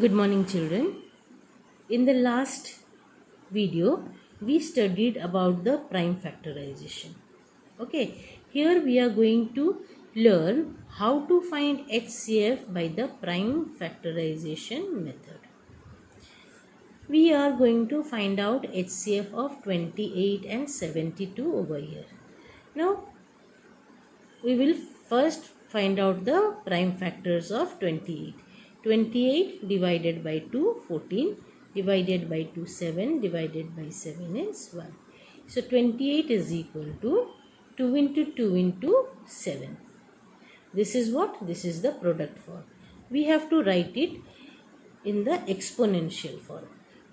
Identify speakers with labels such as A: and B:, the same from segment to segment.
A: Good morning, children. In the last video, we studied about the prime factorization. Okay, here we are going to learn how to find HCF by the prime factorization method. We are going to find out HCF of 28 and 72 over here. Now, we will first find out the prime factors of 28. 28 divided by 2, 14, divided by 2, 7, divided by 7 is 1. So 28 is equal to 2 into 2 into 7. This is what? This is the product form. We have to write it in the exponential form.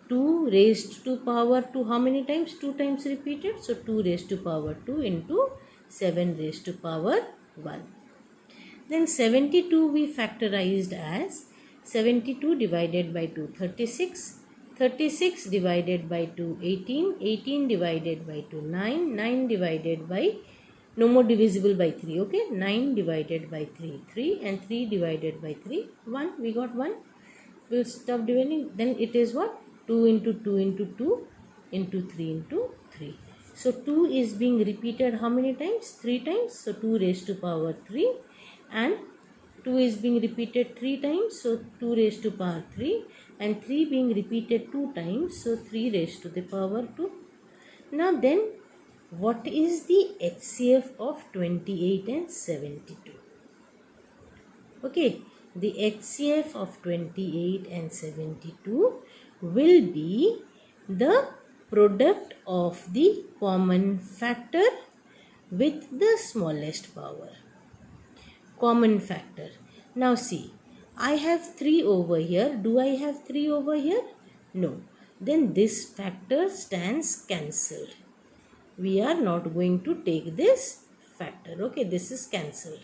A: 2 raised to power 2 how many times? 2 times repeated. So 2 raised to power 2 into 7 raised to power 1. Then 72 we factorized as 72 divided by 2 36, 36 divided by 2 18, 18 divided by 2 9, 9 divided by no more divisible by 3, okay, 9 divided by 3 3 and 3 divided by 3 1. We got 1. We'll stop dividing. Then it is what? 2 into 2 into 2 into 3 into 3. So 2 is being repeated how many times? 3 times. So 2 raised to power 3, and 2 is being repeated 3 times. So 2 raised to power 3, and 3 being repeated 2 times. So 3 raised to the power 2. Now then, what is the HCF of 28 and 72? Okay, the HCF of 28 and 72 will be the product of the common factor with the smallest power. Common factor. Now see, I have 3 over here. Do I have 3 over here? No. Then this factor stands cancelled. We are not going to take this factor. Okay, this is cancelled.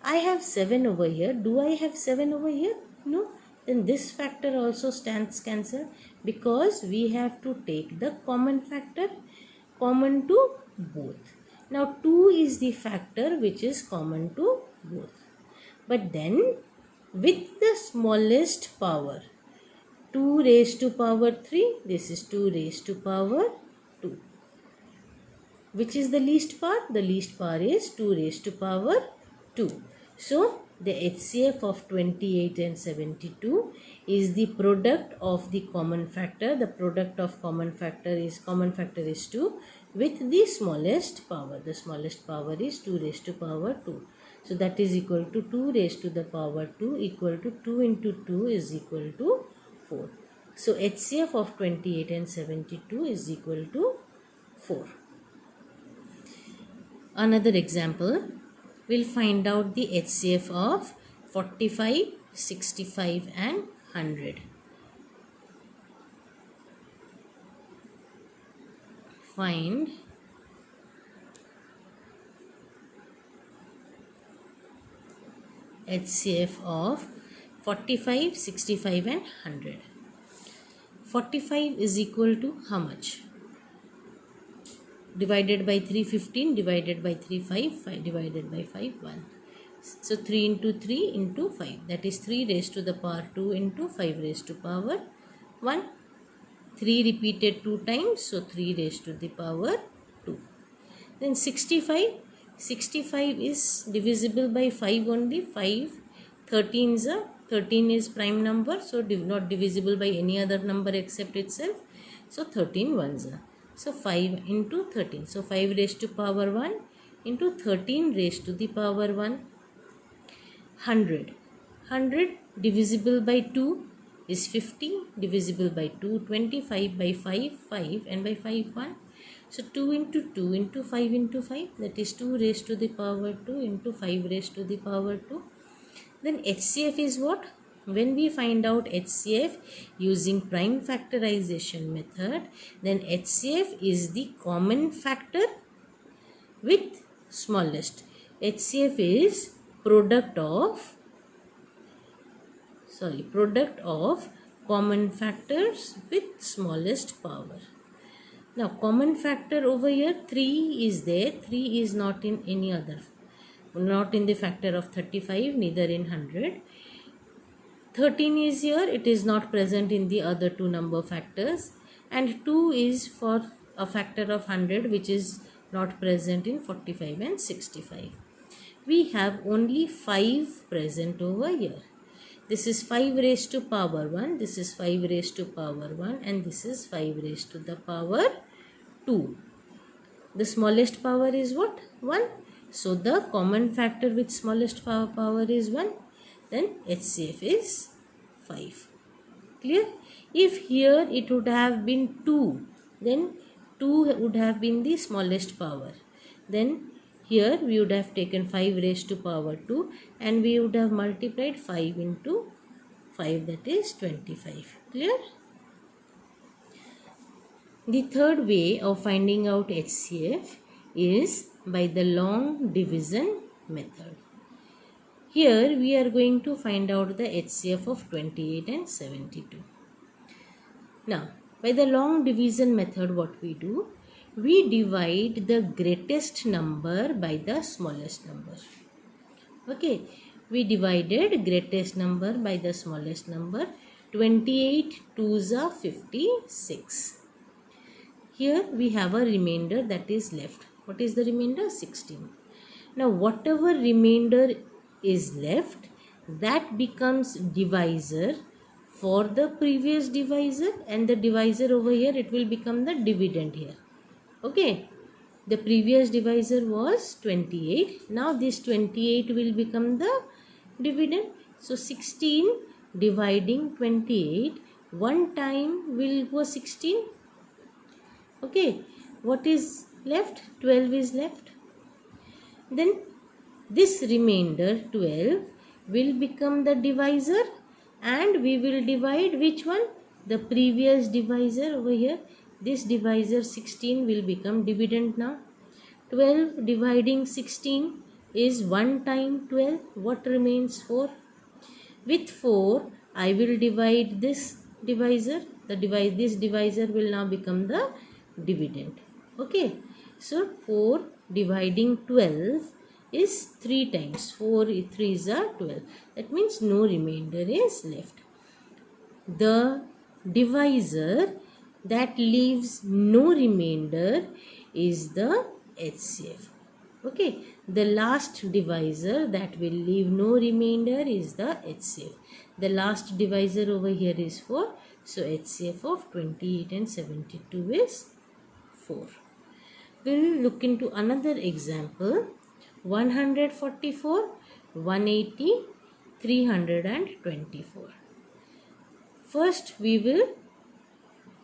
A: I have 7 over here. Do I have 7 over here? No. Then this factor also stands cancelled, because we have to take the common factor common to both. Now 2 is the factor which is common to both. But then with the smallest power, 2 raised to power 3, this is 2 raised to power 2. Which is the least power? The least power is 2 raised to power 2. So, the HCF of 28 and 72 is the product of the common factor. The product of common factor is 2 with the smallest power. The smallest power is 2 raised to power 2. So, that is equal to 2 raised to the power 2 equal to 2 into 2 is equal to 4. So, HCF of 28 and 72 is equal to 4. Another example, we'll find out the HCF of 45, 65 and 100. Find HCF of 45, 65 and 100. 45 is equal to how much? Divided by 3, 15, divided by 3, 5, 5 divided by 5, 1. So 3 into 3 into 5, that is 3 raised to the power 2 into 5 raised to power 1. 3 repeated 2 times, so 3 raised to the power 2. Then 65, 65 is divisible by 5 only, 5, 13 is prime number, so not divisible by any other number except itself, so 13 ones are. So 5 into 13. So 5 raised to power 1 into 13 raised to the power 1. 100. 100 divisible by 2 is 50. Divisible by 2, 25 by 5, 5 and by 5, 1. So 2 into 2 into 5 into 5, that is 2 raised to the power 2 into 5 raised to the power 2. Then HCF is what? When we find out HCF using prime factorization method, then HCF is the common factor with smallest. HCF is product of common factors with smallest power. Now common factor over here 3 is there. 3 is not in any other, not in the factor of 35, neither in 100. 13 is here, it is not present in the other two number factors, and 2 is for a factor of 100 which is not present in 45 and 65. We have only 5 present over here. This is 5 raised to power 1, this is 5 raised to power 1, and this is 5 raised to the power 2. The smallest power is what? 1. So the common factor with smallest power is 1. Then HCF is 5. Clear? If here it would have been 2, then 2 would have been the smallest power. Then here we would have taken 5 raised to power 2 and we would have multiplied 5 into 5, that is 25. Clear? The third way of finding out HCF is by the long division method. Here we are going to find out the HCF of 28 and 72. Now, by the long division method, what we do? We divide the greatest number by the smallest number. Okay, we divided greatest number by the smallest number. 28 2s are 56. Here we have a remainder that is left. What is the remainder? 16. Now, whatever remainder is left, that becomes divisor for the previous divisor, and the divisor over here, it will become the dividend here. Okay, the previous divisor was 28. Now this 28 will become the dividend. So 16 dividing 28, one time will go 16. Okay, what is left? 12 is left. Then this remainder 12 will become the divisor, and we will divide which one? The previous divisor over here. This divisor 16 will become dividend now. 12 dividing 16 is 1 time 12. What remains? 4. With 4, I will divide this divisor. This divisor will now become the dividend. Okay. So 4 dividing 12 is 3 times. 4 3s are 12. That means no remainder is left. The divisor that leaves no remainder is the HCF. Okay, the last divisor that will leave no remainder is the HCF. The last divisor over here is 4. So HCF of 28 and 72 is 4. We will look into another example. 144, 180, 324. First we will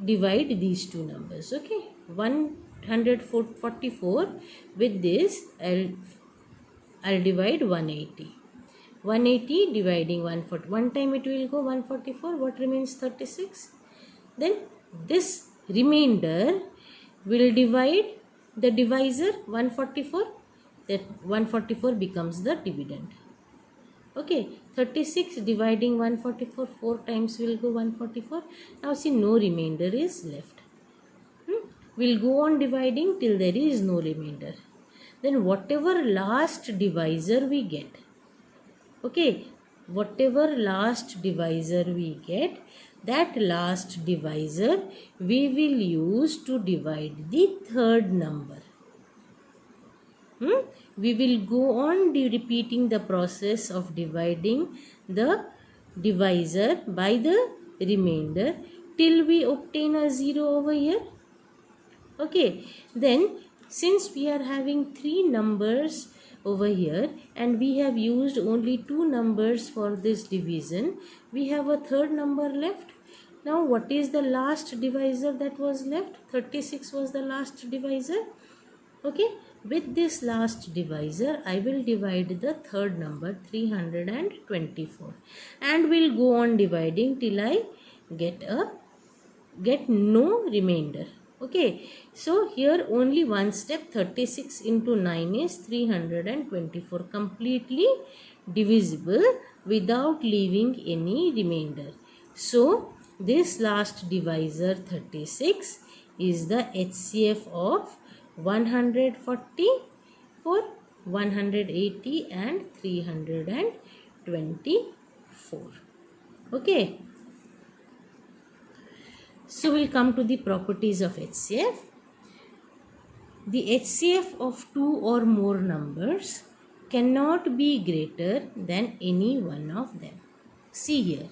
A: divide these two numbers. Okay, 144 with this I'll divide 180. 180 dividing 140. One time it will go 144. What remains? 36. Then this remainder will divide the divisor 144. That 144 becomes the dividend. Okay, 36 dividing 144, 4 times will go 144. Now see, no remainder is left. We'll go on dividing till there is no remainder. Then whatever last divisor we get, okay, whatever last divisor we get, that last divisor we will use to divide the third number. We will go on repeating the process of dividing the divisor by the remainder till we obtain a 0 over here. Okay, then since we are having 3 numbers over here and we have used only 2 numbers for this division, we have a third number left. Now what is the last divisor that was left? 36 was the last divisor. Okay, with this last divisor I will divide the third number 324 and will go on dividing till I get no remainder. Okay, so here only one step. 36 into 9 is 324, completely divisible without leaving any remainder. So this last divisor 36 is the HCF of 144, 180 and 324. Okay. So we'll come to the properties of HCF. The HCF of two or more numbers cannot be greater than any one of them. See here,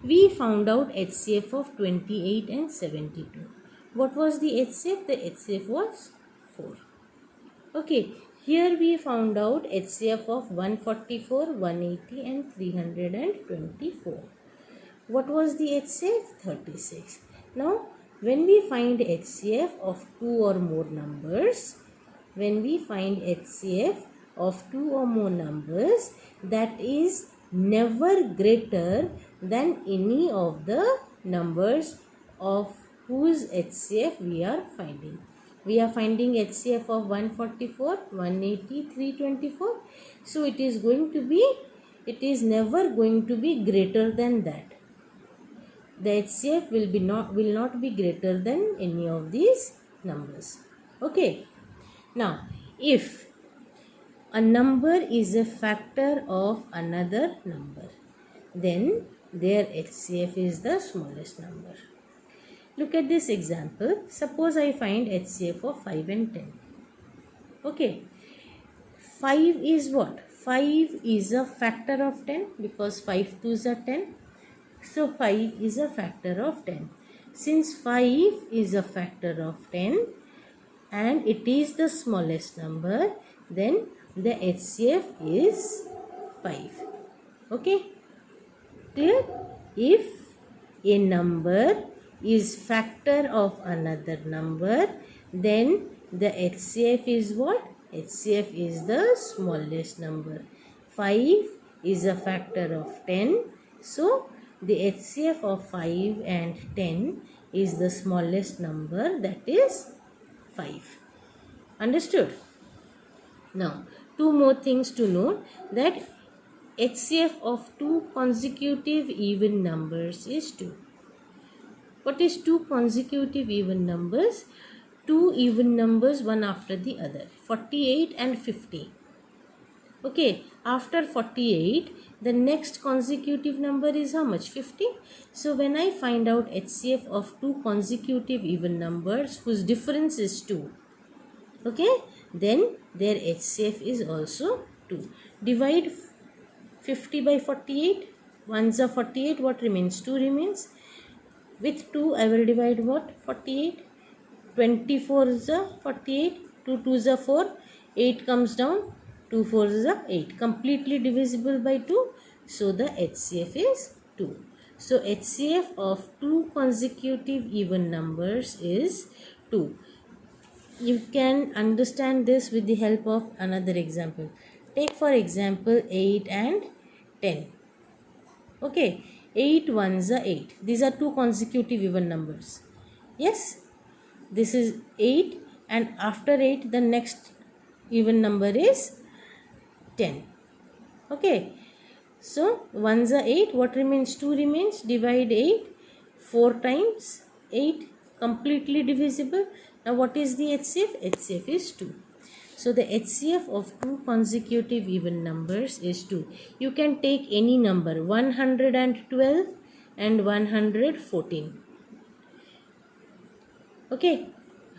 A: we found out HCF of 28 and 72. What was the HCF? The HCF was 4. Okay, here we found out HCF of 144, 180 and 324. What was the HCF? 36. Now, when we find HCF of two or more numbers, that is never greater than any of the numbers of whose HCF we are finding. We are finding HCF of 144, 180, 324. So it is never going to be greater than that. The HCF will not be greater than any of these numbers. Okay. Now, if a number is a factor of another number, then their HCF is the smallest number. Look at this example. Suppose I find HCF of 5 and 10. Okay. 5 is what? 5 is a factor of 10 because 5 2s are 10. So 5 is a factor of 10. Since 5 is a factor of 10 and it is the smallest number, then the HCF is 5. Okay? Clear? If a number is factor of another number, then the HCF is what? HCF is the smallest number. 5 is a factor of 10. So the HCF of 5 and 10 is the smallest number, that is 5. Understood? Now, two more things to note, that HCF of two consecutive even numbers is 2. What is two consecutive even numbers? Two even numbers one after the other. 48 and 50. Okay, after 48, the next consecutive number is how much? 50. So when I find out HCF of two consecutive even numbers whose difference is 2, okay, then their HCF is also 2. Divide 50 by 48. 1s are 48. What remains? 2 remains. With 2, I will divide what? 48. 24 is a 48. 2 2s are 4. 8 comes down. 2 4s is a 8. Completely divisible by 2. So the HCF is 2. So HCF of two consecutive even numbers is 2. You can understand this with the help of another example. Take for example 8 and 10. Okay, 8 1s are 8. These are two consecutive even numbers. Yes, this is 8 and after 8 the next even number is 10. Okay, so 1s are 8. What remains? 2 remains. Divide 8. 4 times 8. Completely divisible. Now what is the HCF? HCF is 2. So the HCF of two consecutive even numbers is 2. You can take any number, 112 and 114. Okay,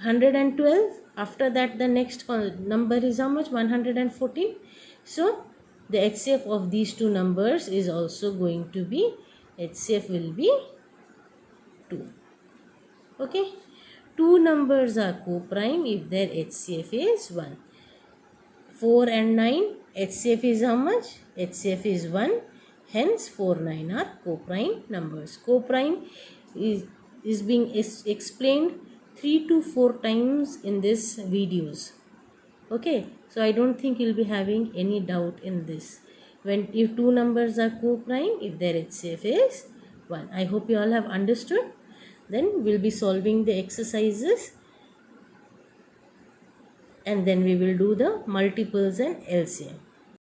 A: 112. After that the next number is how much? 114. So the HCF of these two numbers is also going to be, HCF will be 2. Okay. Two numbers are co-prime if their HCF is 1. 4 and 9, HCF is how much? HCF is 1. Hence 4 9 are co-prime numbers. Co-prime is being explained 3 to 4 times in this videos. Okay, so I don't think you'll be having any doubt in this. If two numbers are co-prime, if their HCF is 1. I hope you all have understood. Then we'll be solving the exercises and then we will do the multiples and LCM.